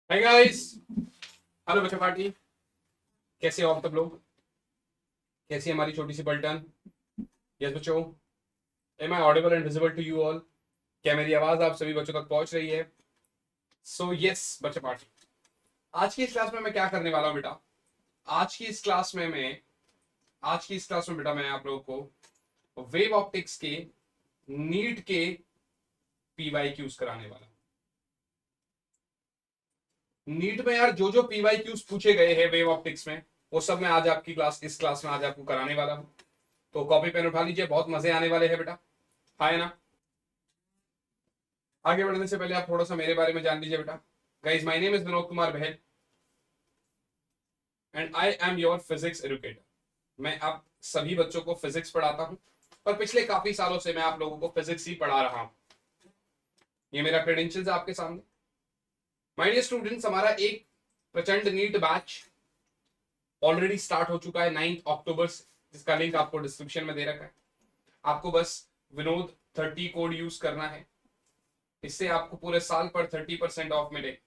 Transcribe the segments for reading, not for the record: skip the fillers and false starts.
Hi guys. Hello बच्चा party. कैसे हो आप सब लोग? कैसी है हमारी छोटी सी पलटन? यस बच्चों। Am I audible and visible to you all? क्या मेरी आवाज आप सभी बच्चों तक पहुंच रही है? सो यस बच्चा पार्टी, आज की इस क्लास में मैं क्या करने वाला हूं बेटा? आज की इस क्लास में मैं आज की इस क्लास में बेटा मैं आप लोगों को वेव ऑप्टिक्स के नीट के पीवाई क्यूज कराने वाला हूं। नीट में यार जो जो पीवाई क्यूज पूछे गए हैं वेव ऑप्टिक्स में, वो सब मैं आज आपकी इस क्लास में आज आपको कराने वाला हूं। तो कॉपी पेन उठा लीजिए, बहुत मजे आने वाले हैं बेटा। हाँ ना? आगे बढ़ने से पहले आप थोड़ा सा मेरे बारे में जान लीजिए बेटा। Guys, my name is Vinod Kumar Bahl and I am your physics educator. मैं आप सभी बच्चों को फिजिक्स पढ़ाता हूँ और पिछले काफी सालों से मैं आप लोगों को फिजिक्स ही पढ़ा रहा हूँ। ये मेरा क्रेडेंशियल्स है आपके सामने। माय डियर स्टूडेंट्स, हमारा एक प्रचंड नीट बैच ऑलरेडी स्टार्ट हो चुका है 9 अक्टूबर से, जिसका लिंक आपको डिस्क्रिप्शन में दे रखा है। आपको बस विनोद 30 कोड यूज करना है। इससे आपको पूरे साल पर 30% ऑफ मिलेगा।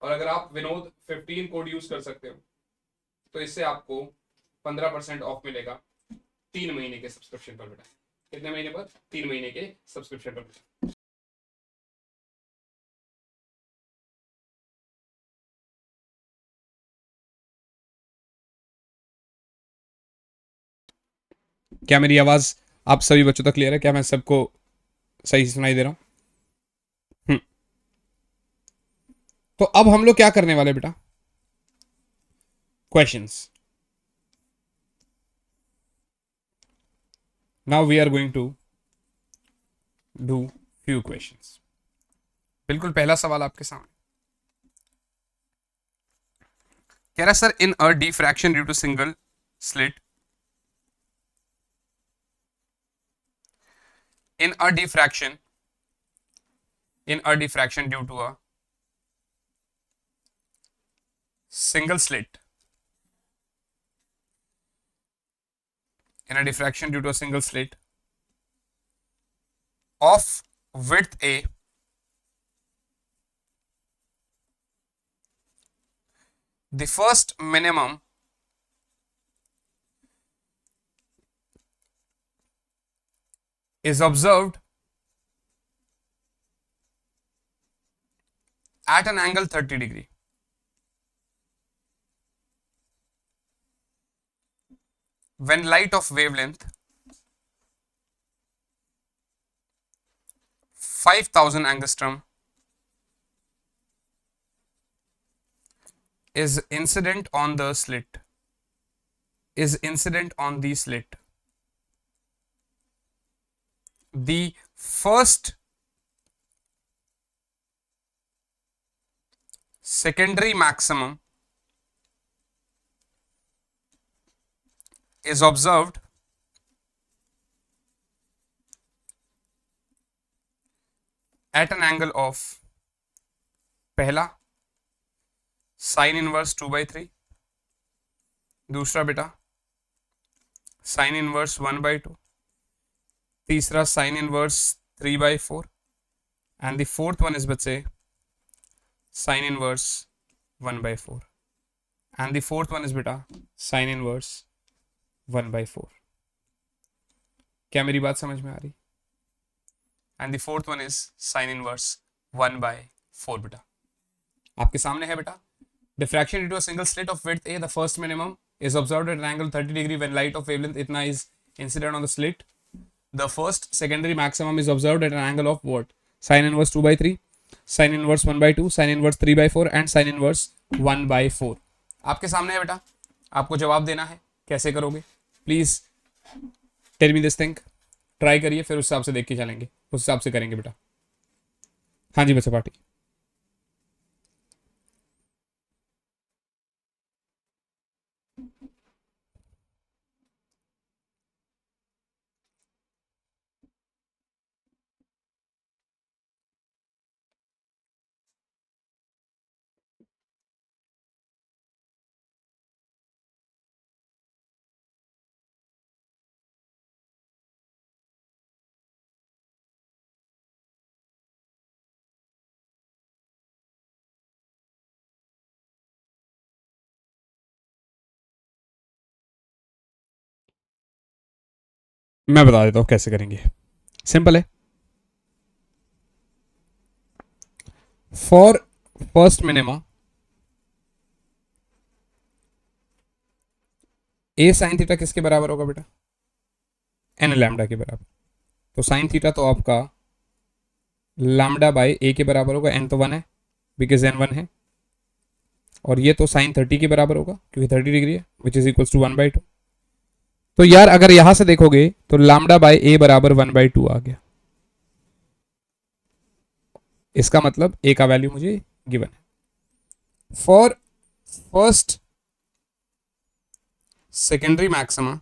और अगर आप विनोद 15 कोड यूज कर सकते हो तो इससे आपको 15% ऑफ मिलेगा 3 महीने के सब्सक्रिप्शन पर बेटा। कितने महीने पर? 3 महीने के सब्सक्रिप्शन पर बेटा। क्या मेरी आवाज आप सभी बच्चों तक क्लियर है? क्या मैं सबको सही से सुनाई दे रहा हूँ? तो अब हम लोग क्या करने वाले बेटा? Questions. Now we are going to do few questions. बिल्कुल पहला सवाल आपके सामने कह रहा sir, in a diffraction due to single slit, in a diffraction due to a single slit, in a diffraction due to a single slit of width a, the first minimum is observed at an angle 30 degree when light of wavelength 5000 angstrom is incident on the slit, the first secondary maximum is observed at an angle of पहला sine inverse 2/3, दूसरा बेटा sine inverse 1/2, तीसरा sine inverse 3/4 and the fourth one is बच्चे sine inverse 1/4 and the fourth one is बेटा sine inverse 1/4। क्या मेरी बात समझ में आ रही? And the fourth one is sine inverse 1/4 बेटा। आपके सामने है बेटा, diffraction into a single slit of width a, the first minimum is observed at an angle 30 degree when light of wavelength itna is incident on the slit. The first secondary maximum is observed at an angle of what? Sin inverse 2/3, sin inverse 1/2, sin inverse 3/4 and sin inverse 1/4। आपके सामने है बेटा, आपको जवाब देना है। कैसे करोगे? Please tell me this thing. Try करिए, फिर उस हिसाब से देख के चलेंगे, उस हिसाब से करेंगे बेटा। हाँ जी बच्चा पार्टी। मैं बता देता हूं कैसे करेंगे, सिंपल है। For first minima A sine theta किसके बराबर होगा बेटा, एन लैम्डा के बराबर। तो साइन थीटा तो आपका लैम्डा बाय ए के बराबर होगा, एन तो 1 है बिकॉज एन 1 है, और ये तो साइन 30 के बराबर होगा क्योंकि 30 डिग्री है, विच इज इक्वल टू 1/2। तो यार अगर यहां से देखोगे तो लैम्डा बाय ए बराबर 1/2 आ गया, इसका मतलब ए का वैल्यू मुझे गिवन है। For first secondary maxima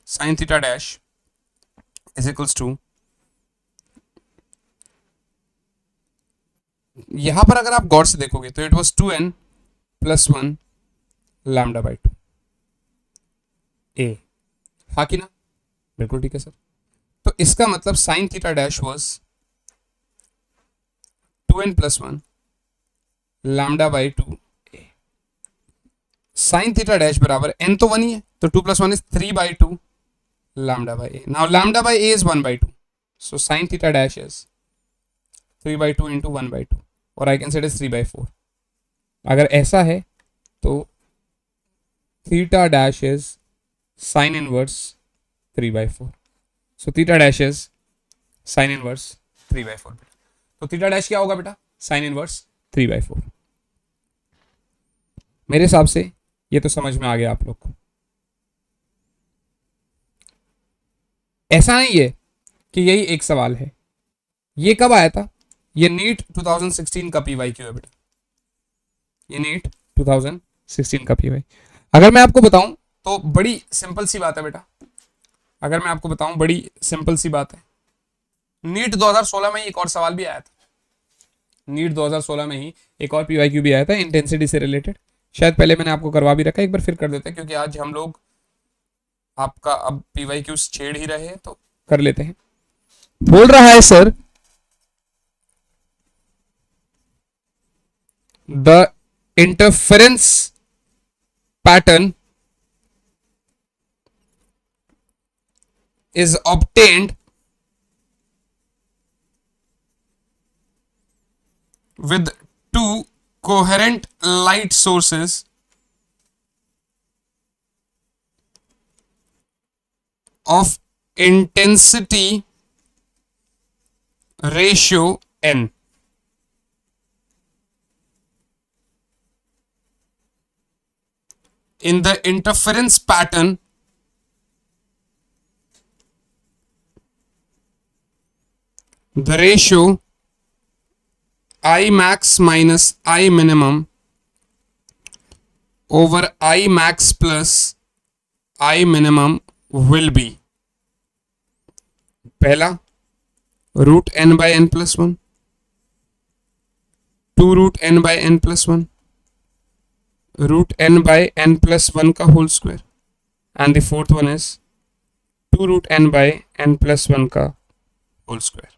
sine theta dash is equals to, यहां पर अगर आप गौर से देखोगे तो it was 2n + 1 lambda by 2 a, हाँ कि ना, बिल्कुल ठीक है सर। तो इसका मतलब sign theta dash was 2n + 1 lambda by 2 A. Sign theta dash बराबर n तो 1 ही है, तो 2 + 1 is 3/2 lambda by a. Now lambda by a is 1/2. So sin theta dash is 3/2 into 1/2, or I can say it is 3/4. अगर ऐसा है तो theta dash is sin inverse 3/4. So theta dash is sin inverse 3/4. तो theta dash क्या होगा बेटा, sin inverse 3/4। मेरे हिसाब से ये तो समझ में आ गया आप लोग को। ऐसा नहीं है कि यही एक सवाल है, ये कब आया था, ये नीट 2016 का पीवाईक्यू है बेटा, ये नीट 2016 का पीवाई। अगर मैं आपको बताऊं तो बड़ी सिंपल सी बात है बेटा, अगर मैं आपको बताऊं बड़ी सिंपल सी बात है, नीट 2016 में ही एक और सवाल भी आया था, नीट 2016 में ही एक और पीवाईक्यू भी आया था इंटेंसिटी से रिलेटेड। शायद पहले मैंने आपको करवा भी रखा है, एक बार फिर कर देते हैं क्योंकि आज हम लोग आपका अब पीवाईक्यूज छेड़ ही रहे हैं तो कर लेते हैं। बोल रहा है sir the interference pattern is obtained with two coherent light sources of intensity ratio n. In the interference pattern, the ratio I max minus I minimum over I max plus I minimum will be, पहला root n by n plus 1, 2 root n by n plus 1, root n by n plus 1 का whole square, and the fourth one is 2 root n by n plus 1 का whole square.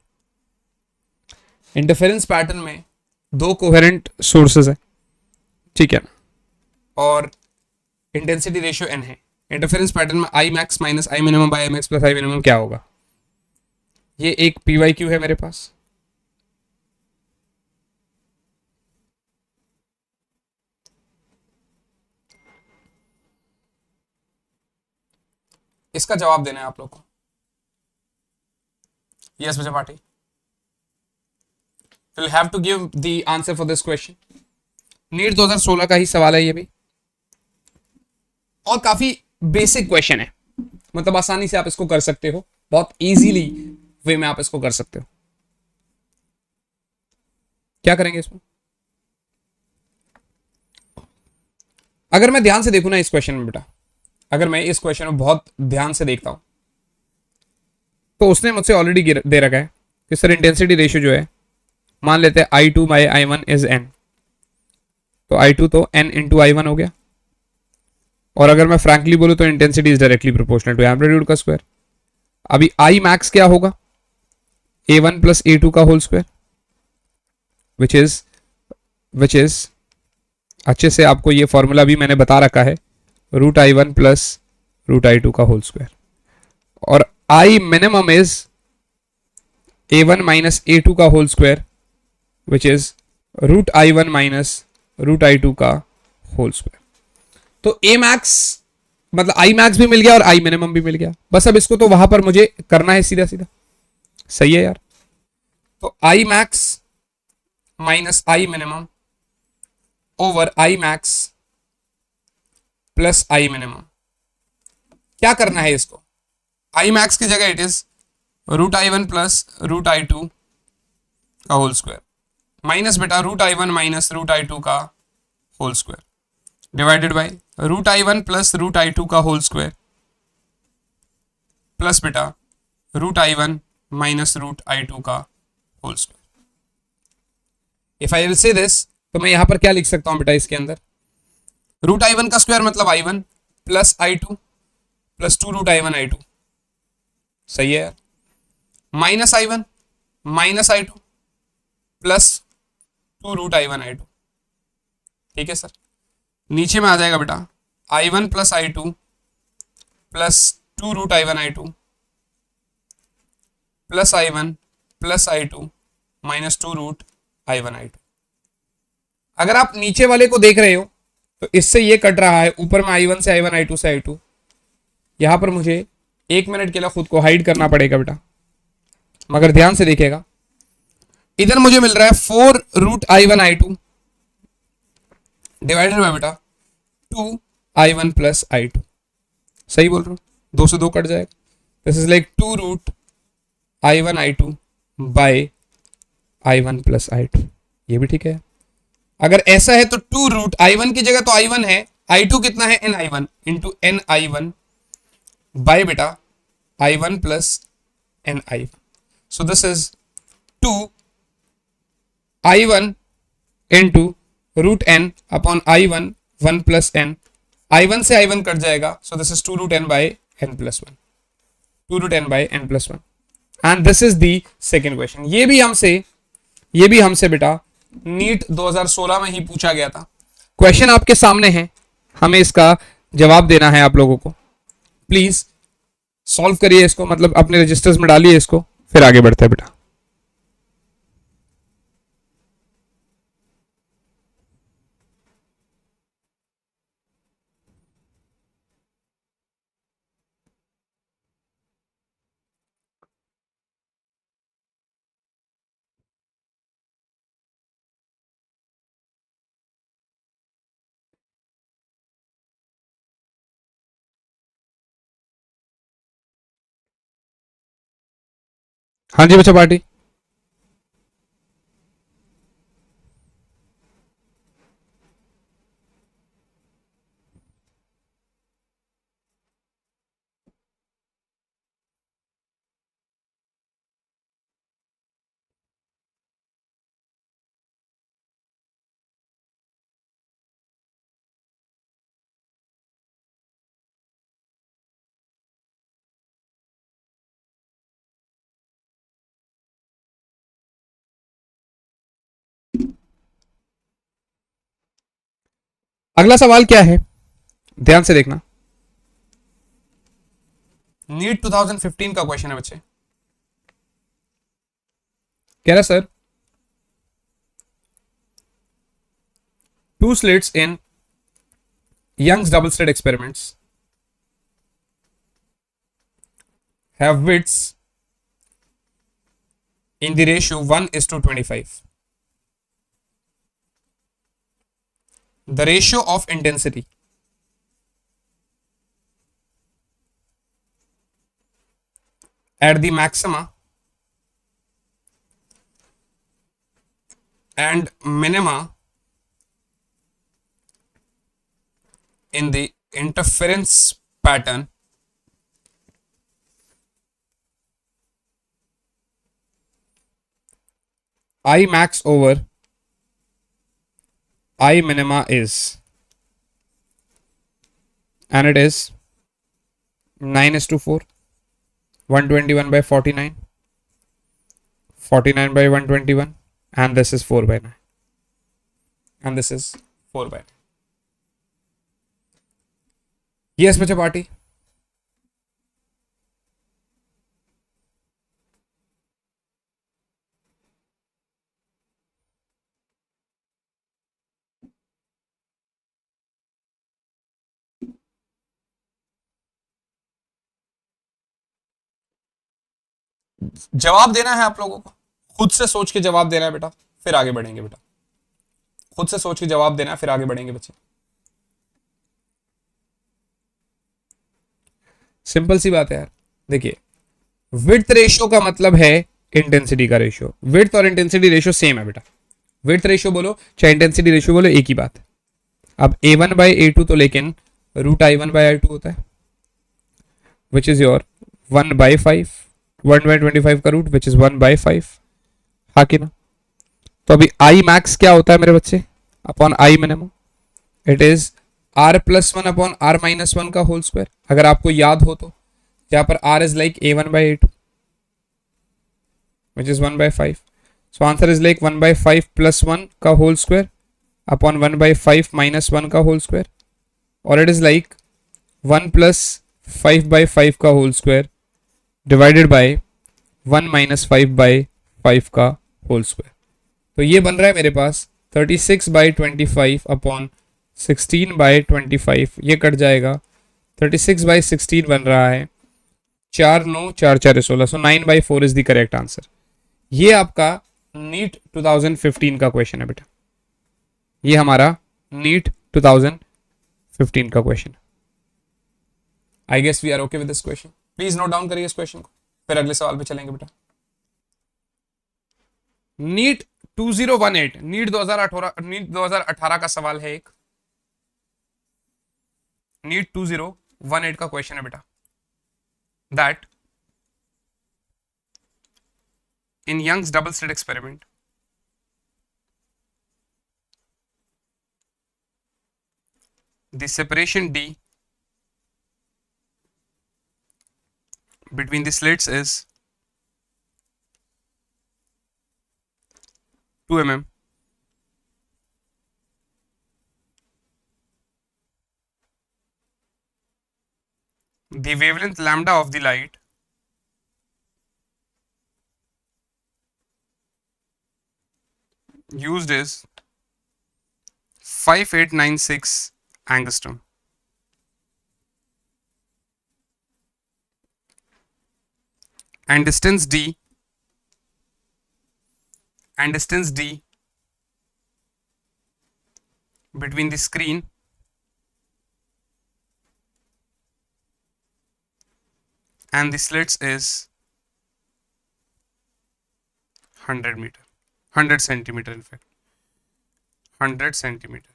Interference pattern में दो coherent sources है, ठीक है, और intensity ratio n है। Interference pattern में I max minus I minimum by I max plus I minimum क्या होगा, ये एक पीवाईक्यू है मेरे पास। इसका जवाब देना है आप लोग को। यस बच्चा party, will have to give the answer for this question. NEET 2016 का ही सवाल है ये भी, और काफी बेसिक क्वेश्चन है, मतलब आसानी से आप इसको कर सकते हो, बहुत इजीली वे में आप इसको कर सकते हो। क्या करेंगे इसमें, अगर मैं ध्यान से देखूं ना इस क्वेश्चन में बेटा, अगर मैं इस क्वेश्चन में बहुत ध्यान से देखता हूं तो उसने मुझसे ऑलरेडी दे रखा है कि सर इंटेंसिटी रेशियो जो है, मान लेते हैं I2 by I1 is n, तो I2 तो n इंटू I1 हो गया, और अगर मैं फ्रैंकली बोलूं तो intensity is directly proportional to amplitude का स्क्वायर। अभी I मैक्स क्या होगा, A1 प्लस A2 का होल स्क्वायर, विच इज अच्छे से आपको ये फॉर्मूला भी मैंने बता रखा है, root I one plus root I two का होल स्क्वायर, और I minimum is A one minus A two का whole square which is root I one minus root I two का होल स्क्वायर। तो ए मैक्स मतलब I max भी मिल गया और I minimum भी मिल गया। बस अब इसको तो वहां पर मुझे करना है सीधा सीधा, सही है यार। तो I max minus I minimum over I max plus I minimum, क्या करना है इसको? आई मैक्स की जगह it is root I one plus root I two का होल स्क्वायर माइनस बेटा root I one minus root I two का whole square divided by root I one plus root I two का whole square plus बेटा root I one minus root I two का whole square. If I will say this, तो मैं यहां पर क्या लिख सकता हूं बेटा इसके अंदर? रूट आई वन का स्क्वायर मतलब I one plus I two plus two root I one I two, सही है यार। Minus I one minus I two plus two root I one I two, ठीक है सर। नीचे में आ जाएगा बेटा I one plus I two plus two root I one I two plus I one plus I two minus two root I one I to. अगर आप नीचे वाले को देख रहे हो तो इससे ये कट रहा है, ऊपर में आई वन से आई वन आई टू से आई टू। यहां पर मुझे एक मिनट के लिए खुद को हाइड करना पड़ेगा बेटा, मगर ध्यान से देखिएगा। इधर मुझे मिल रहा है four root I one I two divided by बेटा two I one plus I two, सही बोल रहा हूं, दो से दो कट जाएगा। This is like two root I one I two by I one plus I two, ये भी ठीक है। अगर ऐसा है तो टू रूट आई वन की जगह तो आई वन है, आई टू कितना है N I one into N I one by बेटा I one plus N I one. So this is two I one into root N upon I one one plus N, I one से I one cut जाएगा, so this is two root N by N plus one, two root N by N plus one. And this is the second question. ये भी हमसे बेटा NEET 2016 में ही पूछा गया था। क्वेश्चन आपके सामने है, हमें इसका जवाब देना है आप लोगों को। प्लीज सॉल्व करिए इसको, मतलब अपने रजिस्टर्स में डालिए इसको, फिर आगे बढ़ते हैं बेटा। हाँ जी बच्चा पार्टी। अगला सवाल क्या है, ध्यान से देखना। नीट 2015 का क्वेश्चन है बच्चे। कह रहा sir, two slits in Young's double slit experiments have widths in the ratio 1:25. The ratio of intensity at the maxima and minima in the interference pattern I max over I minima is, and it is 9:4, 121 by 49, 49 by 121, and this is 4 by 9, and this is 4 by 9. Yes बच्चा party. जवाब देना है आप लोगों को, खुद से सोच के जवाब देना है बेटा, फिर आगे बढ़ेंगे बेटा, खुद से सोच के जवाब देना है, फिर आगे बढ़ेंगे बच्चे। सिंपल सी बात है यार, देखिए विड्थ रेशियो का मतलब है इंटेंसिटी का रेशियो, विड्थ और इंटेंसिटी रेशियो सेम है बेटा, विड्थ रेशियो बोलो चाहे इंटेंसिटी रेशियो बोलो एक ही बात है। अब A1/A2 तो लेकिन √I1/I2 होता है, विच इज योर 1/5, 1/25 का रूट विच इज 1/5, हाँ कि ना। तो अभी आई मैक्स क्या होता है मेरे बच्चे, upon I minimum, it is R+1 upon R-1 का होल स्क्वायर। अगर आपको याद हो तो यहाँ पर R is like A1/A2 which is 1/5, so answer is like 1/5 + 1 का होल स्क्वायर अपॉन 1/5 - 1 का होल स्क्वायर, और इट इज लाइक 1 + 5/5 का होल स्क्वायर डिवाइडेड बाय 1 - 5/5 का होल स्क्वायर। तो ये बन रहा है मेरे पास 36/25 अपॉन 16/25, ये कट जाएगा, 36/16 बन रहा है, 4 9 4 4 16, सो 9/4 इज द करेक्ट आंसर। ये आपका नीट 2015 का क्वेश्चन है बेटा, ये हमारा नीट 2015 का question. I guess we are okay with this question, please note down करिए इस क्वेश्चन को, फिर अगले सवाल पे चलेंगे बेटा। नीट 2018, नीट 2018 का सवाल है एक, नीट 2018 का क्वेश्चन है बेटा, that in Young's double slit experiment the separation D between the slits is 2 mm. The wavelength lambda of the light used is 5896 angstrom. And distance D between the screen and the slits is 100 meter, 100 centimeter in fact, 100 centimeter.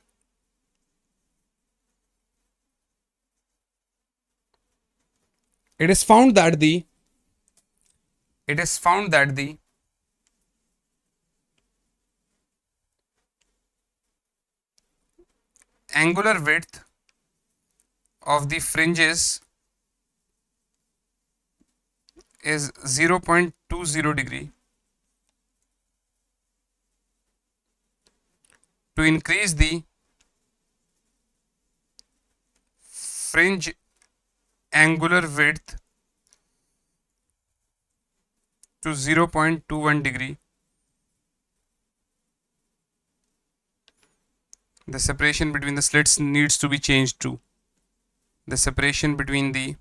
It is found that the angular width of the fringes is 0.20 degree. To increase the fringe angular width to 0.21 degree, the separation between the slits needs to be changed to, the separation between the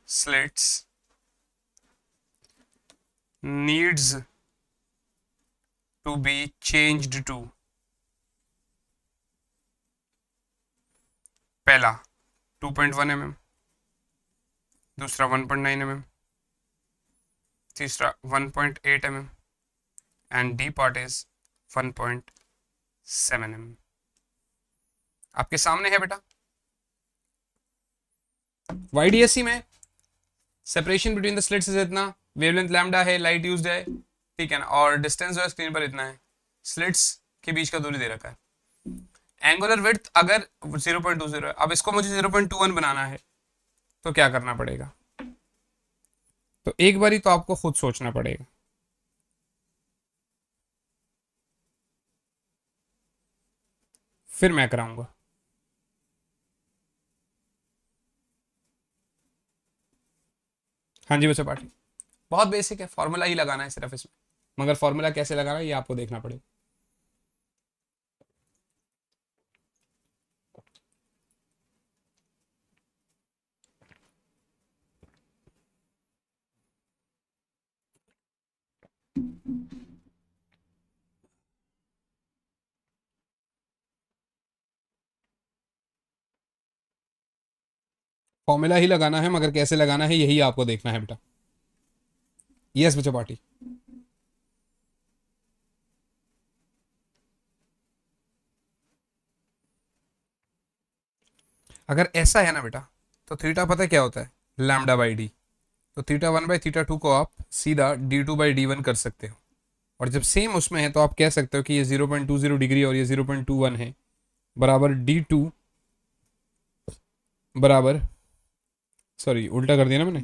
slits needs to be changed to, पहला 2.1 mm, दूसरा 1.9 mm, तीसरा 1.8 mm, and D part is 1.7 mm. आपके सामने है बेटा, YDSC में separation between the slits is इतना, wavelength lambda है, लाइट यूज्ड है, ठीक है ना, और डिस्टेंस जो है स्क्रीन पर इतना है, स्लिट्स के बीच का दूरी दे रखा है, एंगुलर विड्थ अगर 0.20 है, अब इसको मुझे 0.21 बनाना है तो क्या करना पड़ेगा, तो एक बारी तो आपको खुद सोचना पड़ेगा, फिर मैं कराऊंगा। हाँ जी बच्चों पार्टी, बहुत बेसिक है, फॉर्मूला ही लगाना है सिर्फ इसमें, मगर फॉर्मूला कैसे लगाना है ये आपको देखना पड़ेगा। फॉर्मूला ही लगाना है, मगर कैसे लगाना है यही आपको देखना है बेटा। यस बच्चों पार्टी। अगर ऐसा है ना बेटा, तो थीटा पता है क्या होता है, लैम्डा बाई डी। तो थीटा 1/θ2 को आप सीधा d2/d1 कर सकते हो। और जब सेम उसमें है तो आप कह सकते हो कि ये 0.20 डिग्री और ये 0.21 है, बराबर d2 बराबर, सॉरी उल्टा कर दिया ना मैंने,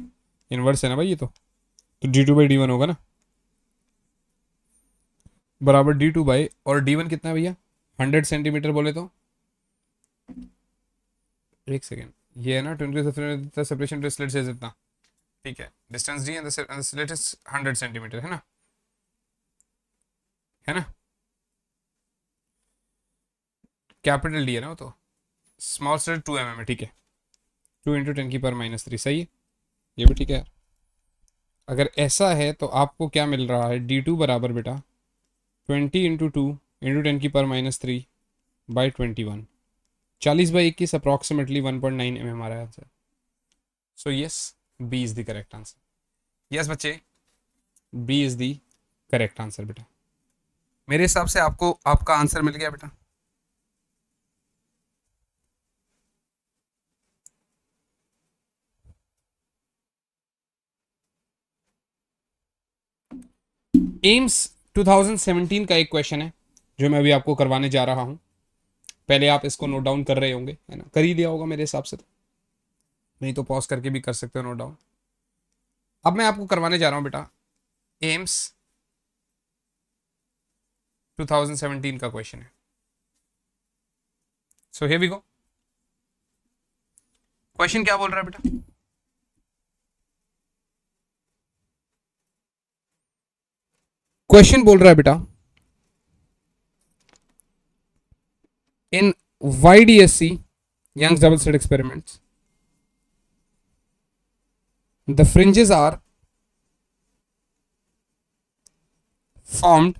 इनवर्स है ना भाई ये तो d2/d1 होगा ना, बराबर d2 बाई, और d1 कितना है भैया, 100 सेंटीमीटर बोले तो, एक सेकेंड, ये है ना 20 सेपरेशन टू स्लिट से जितना, ठीक है, distance D and slit is 100 centimetre, है ना, है ना, कैपिटल डी है ना वो तो, स्मॉल स्लिट 2 mm है, ठीक है, 2 × 10⁻³ सही है, ये भी ठीक है। अगर ऐसा है तो आपको क्या मिल रहा है, d2 बराबर बेटा 20 × 2 × 10⁻³ / 21, 40/21 अप्रॉक्सीमेटली 1.9 mm हमारा answer. So yes, B is the correct answer. Yes बच्चे, B is the correct answer बेटा। मेरे हिसाब से आपको आपका आंसर मिल गया बेटा। एम्स 2017 का एक क्वेश्चन है जो मैं अभी आपको करवाने जा रहा हूं। पहले आप इसको नोट डाउन कर रहे होंगे, है ना, कर ही लिया होगा मेरे हिसाब से, तो नहीं तो पॉज करके भी कर सकते हो नोट डाउन। अब मैं आपको करवाने जा रहा हूं बेटा एम्स 2017 का क्वेश्चन है। So here we go. Question क्या बोल रहा है बेटा, क्वेश्चन बोल रहा है बेटा, इन YDSC Young's double slit experiments, the fringes are formed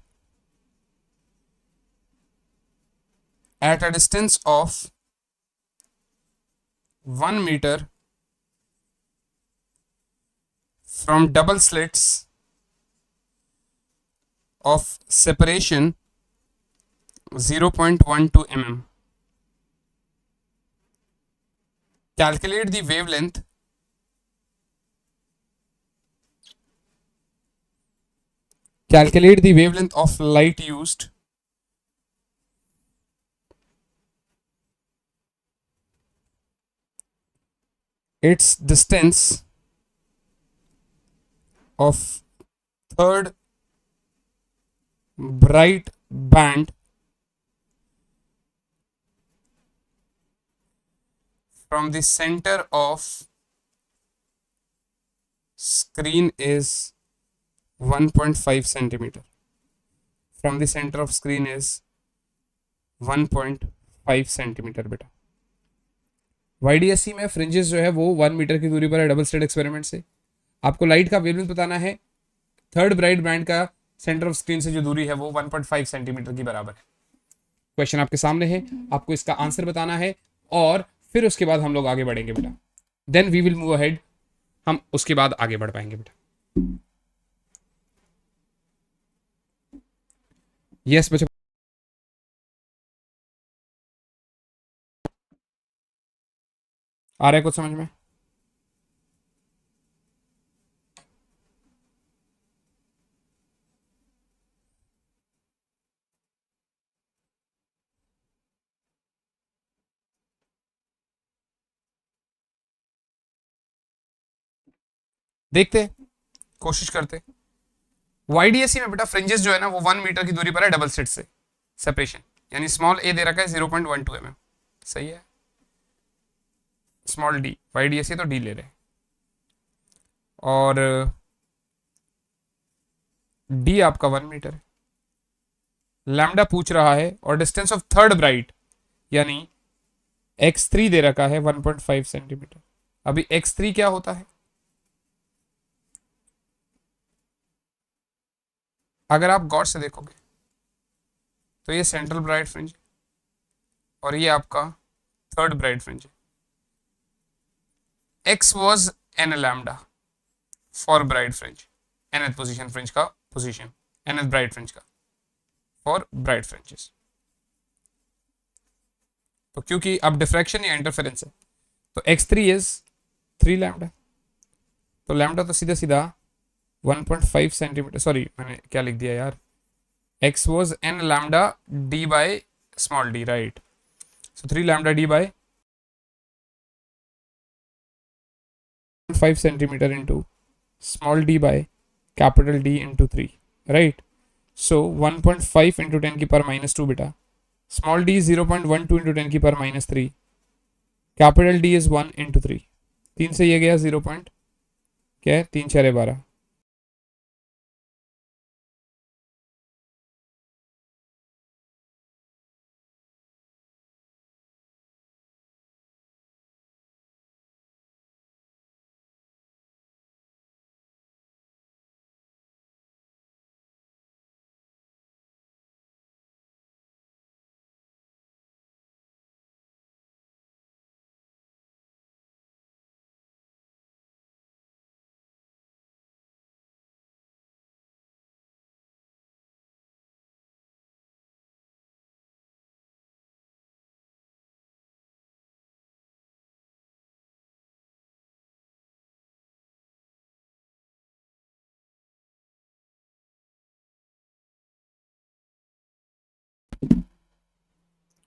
at a distance of 1 meter from double slits of separation 0.12 mm. Calculate the wavelength of light used its distance of third bright band from the center of screen is 1.5 centimeter. From the center of screen is 1.5 centimetre बेटा। YDSC में fringes जो है वो 1 metre की दूरी पर है double slit experiment से। आपको लाइट का वेवलेंथ बताना है, थर्ड ब्राइट बैंड का सेंटर ऑफ स्क्रीन से जो दूरी है वो 1.5 सेंटीमीटर की बराबर है। क्वेश्चन आपके सामने है, आपको इसका आंसर बताना है और फिर उसके बाद हम लोग आगे बढ़ेंगे बेटा। Then we will move ahead, हम उसके बाद आगे बढ़ पाएंगे बेटा। यस बच्चों, आ रहा है कुछ समझ में? देखते, कोशिश करते। YDSC में बेटा फ्रिंजेस जो है ना वो 1 मीटर की दूरी पर है डबल स्लिट से सेपरेशन, यानी स्मॉल ए दे रखा है 0.12 mm, सही है, स्मॉल डी, YDSC तो डी ले रहे हैं। और डी आपका 1 मीटर है। लैम्डा पूछ रहा है और डिस्टेंस ऑफ थर्ड ब्राइट यानी x3 दे रखा है 1.5 सेंटीमीटर। अभी x3 क्या होता है, अगर आप गौर से देखोगे तो ये सेंट्रल ब्राइट फ्रिंज और ये आपका थर्ड ब्राइट फ्रिंज है। x was n lambda for bright fringe, nth position fringe का पोजीशन, nth ब्राइट फ्रिंज का फॉर ब्राइट फ्रिंजेस। तो क्योंकि अब डिफ्रैक्शन या इंटरफेरेंस है तो x3 इज 3 लैम्डा, तो लैम्डा तो सीधा सीधा 1.5 सेंटीमीटर, सॉरी मैंने क्या लिख दिया यार, x was n lambda d by small d, right? So 3 lambda d by 5 centimeter into small d by capital D into 3, right? So 1.5 into 10 की पावर minus 2 बेटा, small d is 0.12 into 10 की power minus 3, capital D is 1 into 3, 3 से ये गया 0. क्या है, 3 4 12,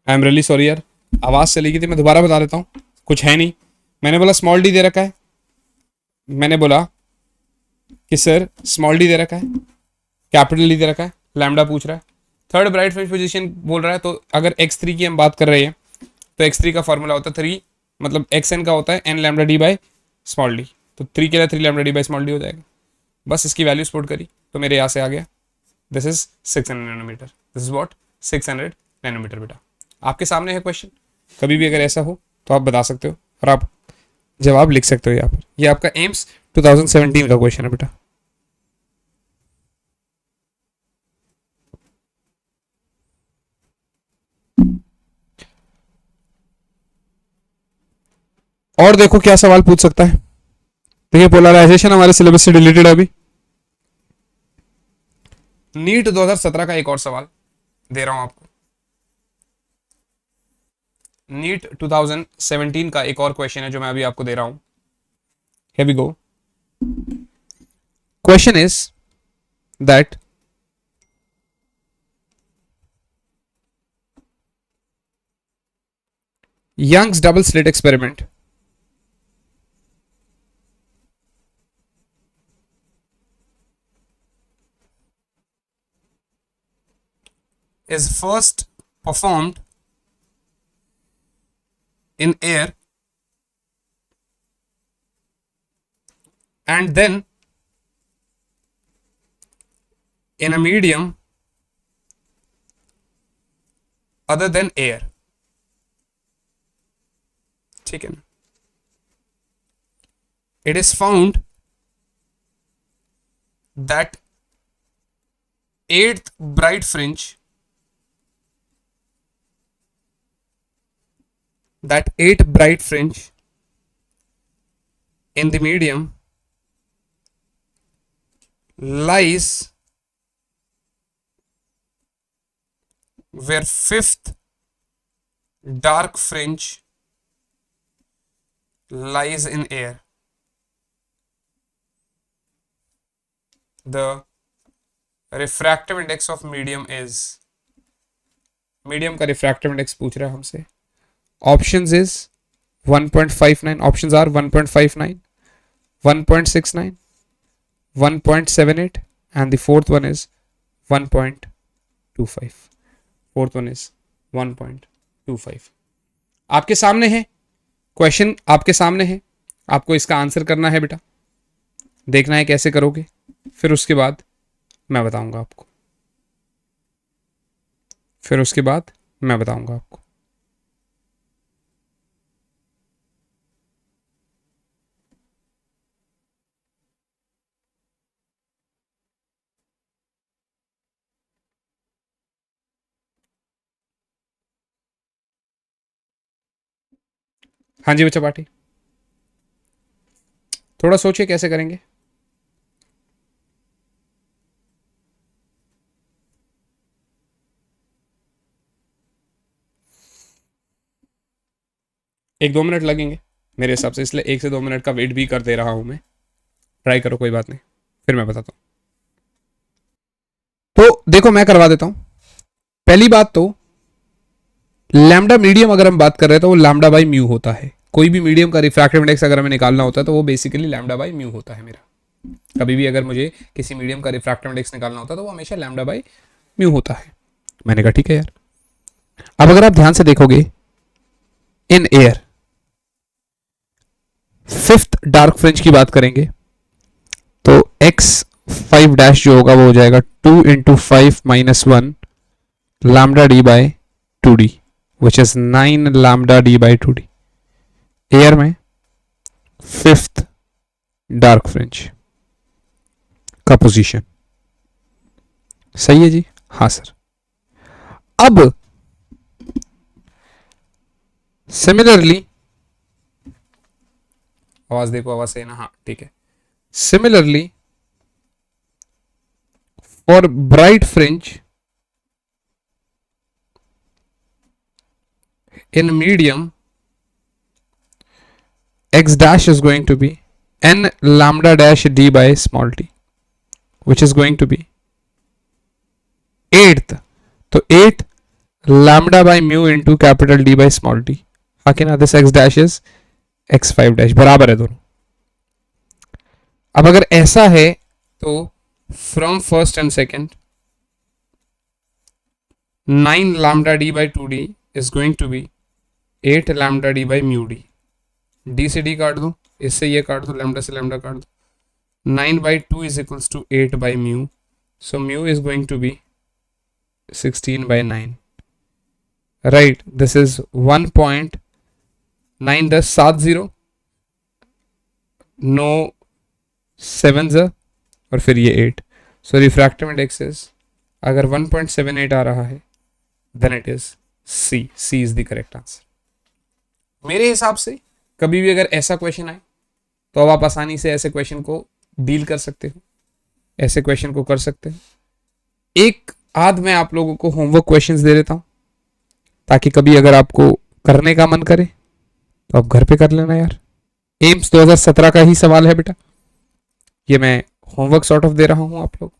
I am really sorry यार, आवाज़ चली गई थी, मैं दोबारा बता देता हूँ, कुछ है नहीं। मैंने बोला स्मॉल डी दे रखा है, मैंने बोला कि सर स्मॉल डी दे रखा है, कैपिटल डी दे रखा है, लैम्डा पूछ रहा है, थर्ड ब्राइट फ्रिंज पोजीशन बोल रहा है, तो अगर x3 की हम बात कर रहे हैं तो x3 का फॉर्मूला होता है 3, मतलब xn का होता है n lambda D by small D, तो 3 के लिए 3 lambda D by small D हो जाएगा। बस इसकी वैल्यू स्पोर्ट करी तो मेरे यहाँ से आ गया, this is 600 nanometre, this is what 600 nanometre. बेटा आपके सामने है क्वेश्चन, कभी भी अगर ऐसा हो तो आप बता सकते हो और आप जवाब लिख सकते हो यहाँ पर। ये आपका एम्स 2017 का क्वेश्चन है बेटा। और देखो क्या सवाल पूछ सकता है, देखिए पोलराइजेशन हमारे सिलेबस से डिलीटेड है अभी। नीट 2017 का एक और सवाल दे रहा हूं आपको, नीट 2017 का एक और क्वेश्चन है जो मैं अभी आपको दे रहा हूं। Here we go. Question is that Young's double slit experiment is first performed in air and then in a medium other than air, ठीक है ना? It is found that eighth bright fringe, in the medium lies where fifth dark fringe lies in air. The refractive index of medium is, medium का refractive index पूछ रहा है हमसे। Options is 1.59, options are 1.59, 1.69, 1.78 and the fourth one is 1.25, fourth one is 1.25। आपके सामने है question, आपके सामने है, आपको इसका आंसर करना है बेटा। देखना है कैसे करोगे, फिर उसके बाद मैं बताऊंगा आपको, फिर उसके बाद मैं बताऊंगा आपको। हाँ जी बच्चा पाठी, थोड़ा सोचिए कैसे करेंगे। एक दो मिनट लगेंगे मेरे हिसाब से, इसलिए 1 से 2 मिनट का वेट भी कर दे रहा हूं मैं। ट्राई करो, कोई बात नहीं, फिर मैं बताता हूँ। तो देखो मैं करवा देता हूं। पहली बात तो लैम्डा मीडियम अगर हम बात कर रहे हैं तो वो लैम्डा बाई म्यू होता है। कोई भी मीडियम का रिफ्रैक्टिव इंडेक्स अगर हमें निकालना होता है तो वो बेसिकली लैम्डा बाई म्यू होता है मेरा। कभी भी अगर मुझे किसी मीडियम का रिफ्रैक्टिव इंडेक्स निकालना होता है तो वो हमेशा लैम्डा बाई म्यू होता है। मैंने कहा ठीक है यार। अब अगर आप ध्यान से देखोगे, in air fifth dark fringe की बात करेंगे तो x5 जो होगा वो हो जाएगा 2 × 5 - 1 lambda d by 2d, which is 9 lambda d by 2d। Air में फिफ्थ डार्क फ्रिंज का पोजीशन सही है जी? हाँ सर। अब सिमिलरली, आवाज देखो, आवाज सही ना? हाँ ठीक है। Similarly for bright fringe in medium, x dash is going to be n lambda dash d by small t, which is going to be eighth, तो 8 lambda by mu into capital D by small t। हाँ कि ना? this x dash is x5 dash, बराबर है दोनों। अब अगर ऐसा है तो from first and second 9 lambda d by 2d is going to be 8 lambda d by mu d। d से d काट दो, इससे ये काट दो, lambda से lambda काट दो। 9/2 is equals to 8 by mu, so mu is going to be 16/9, right? This is 1.9, 10 7 0, no 7 और फिर ये 8। सो रिफ्रैक्टिव इंडेक्स इज, अगर 1.78 आ रहा है then it is C. C is the correct answer मेरे हिसाब से। कभी भी अगर ऐसा क्वेश्चन आए तो अब आप आसानी से ऐसे क्वेश्चन को डील कर सकते हो, ऐसे क्वेश्चन को कर सकते हैं। एक आध मैं आप लोगों को होमवर्क क्वेश्चंस दे देता हूं ताकि कभी अगर आपको करने का मन करे तो आप घर पे कर लेना यार। एम्स 2017 का ही सवाल है बेटा, ये मैं होमवर्क सॉर्ट ऑफ दे रहा हूं आप लोग।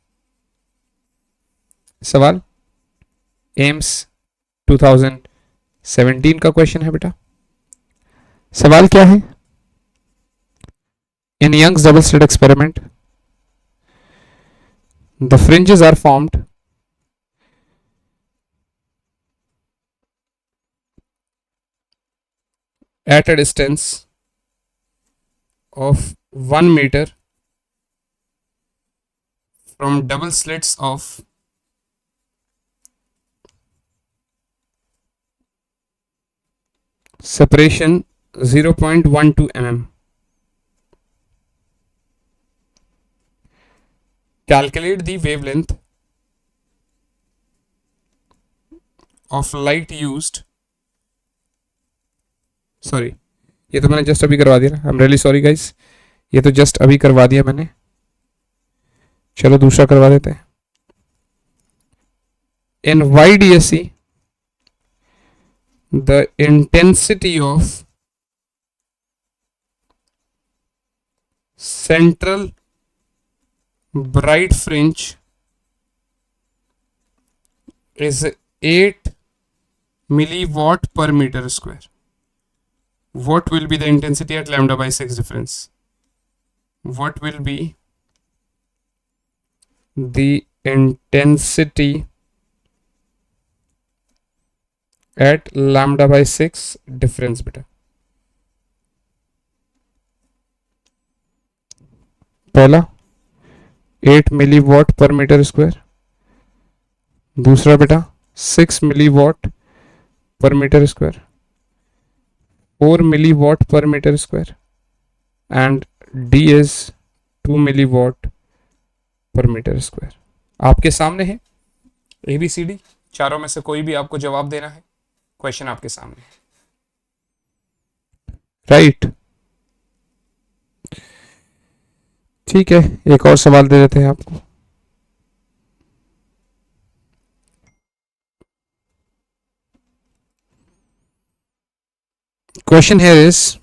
सवाल एम्स 2017 का क्वेश्चन है बेटा। सवाल क्या है? In Young's double slit experiment the fringes are formed at a distance of 1 meter from double slits of separation 0.12 mm. Calculate the wavelength of light used. Sorry, ये तो मैंने जस्ट अभी करवा दिया ना, I am really sorry guys, ये तो just अभी करवा दिया मैंने। चलो दूसरा करवा देते हैं। इन YDSC the intensity of central bright fringe is 8 milliwatt per meter square. What will be the intensity at lambda by 6 difference? What will be the intensity at lambda by 6 difference बेटा? पहला 8 milliwatt per metre square, दूसरा बेटा 6 milliwatt per metre square, 4 milliwatt per metre square and D is 2 milliwatt per metre square. आपके सामने है ABCD, चारों में से कोई भी आपको जवाब देना है, क्वेश्चन आपके सामने है, राइट। ठीक है, एक और सवाल दे देते हैं आपको। Question here is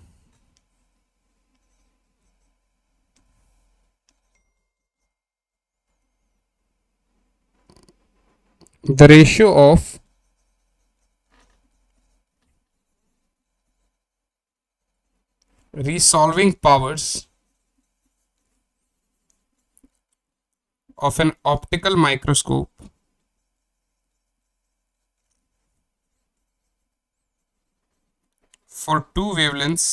the ratio of resolving powers of an optical microscope for two wavelengths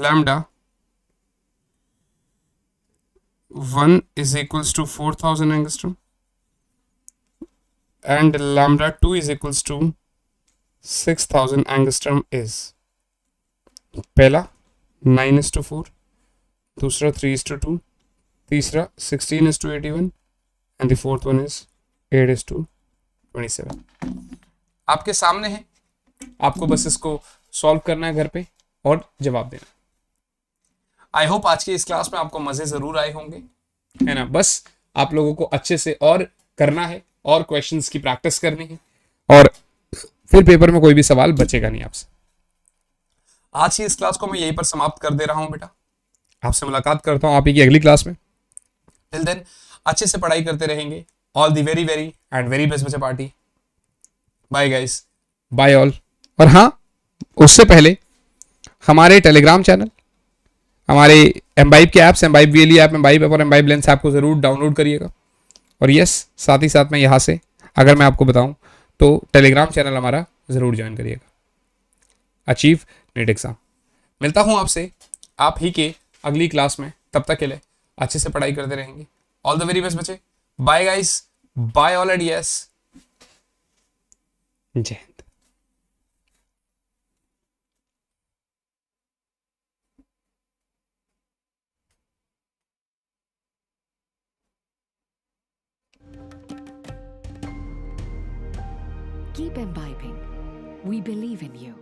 lambda 1 is equals to 4000 angstrom and lambda 2 is equals to 6000 angstrom is पहला 9:4, दूसरा 3:2, तीसरा 16:81 and the fourth one is 8:27। आपके सामने है, आपको बस इसको solve करना है घर पे और जवाब देना। आई होप आज की इस क्लास में आपको मजे जरूर आए होंगे, है ना। बस आप लोगों को अच्छे से और करना है और क्वेश्चंस की प्रैक्टिस करनी है और फिर पेपर में कोई भी सवाल बचेगा नहीं आपसे। आज की इस क्लास को मैं यहीं पर समाप्त कर दे रहा हूं बेटा, आपसे मुलाकात करता हूं आप ही की अगली क्लास में। टिल देन अच्छे से पढ़ाई करते रहेंगे। All the very very and very best बच्चे party. Bye guys, bye all. और हाँ, उससे पहले हमारे टेलीग्राम चैनल, हमारे एम्बाइब के apps, Embibe VLE app, Embibe app और एम्बाइब लेंस ऐप को जरूर डाउनलोड करिएगा। और यस, साथ ही साथ में यहाँ से अगर मैं आपको बताऊं तो टेलीग्राम चैनल हमारा जरूर ज्वाइन करिएगा। Achieve NEET exam. मिलता हूं आपसे आप ही के अगली क्लास में, तब तक के लिए अच्छे से पढ़ाई करते रहेंगे। ऑल द वेरी बेस्ट बच्चे। Bye guys, bye all and yes, जय हिंद। Keep imbibing. We believe in you.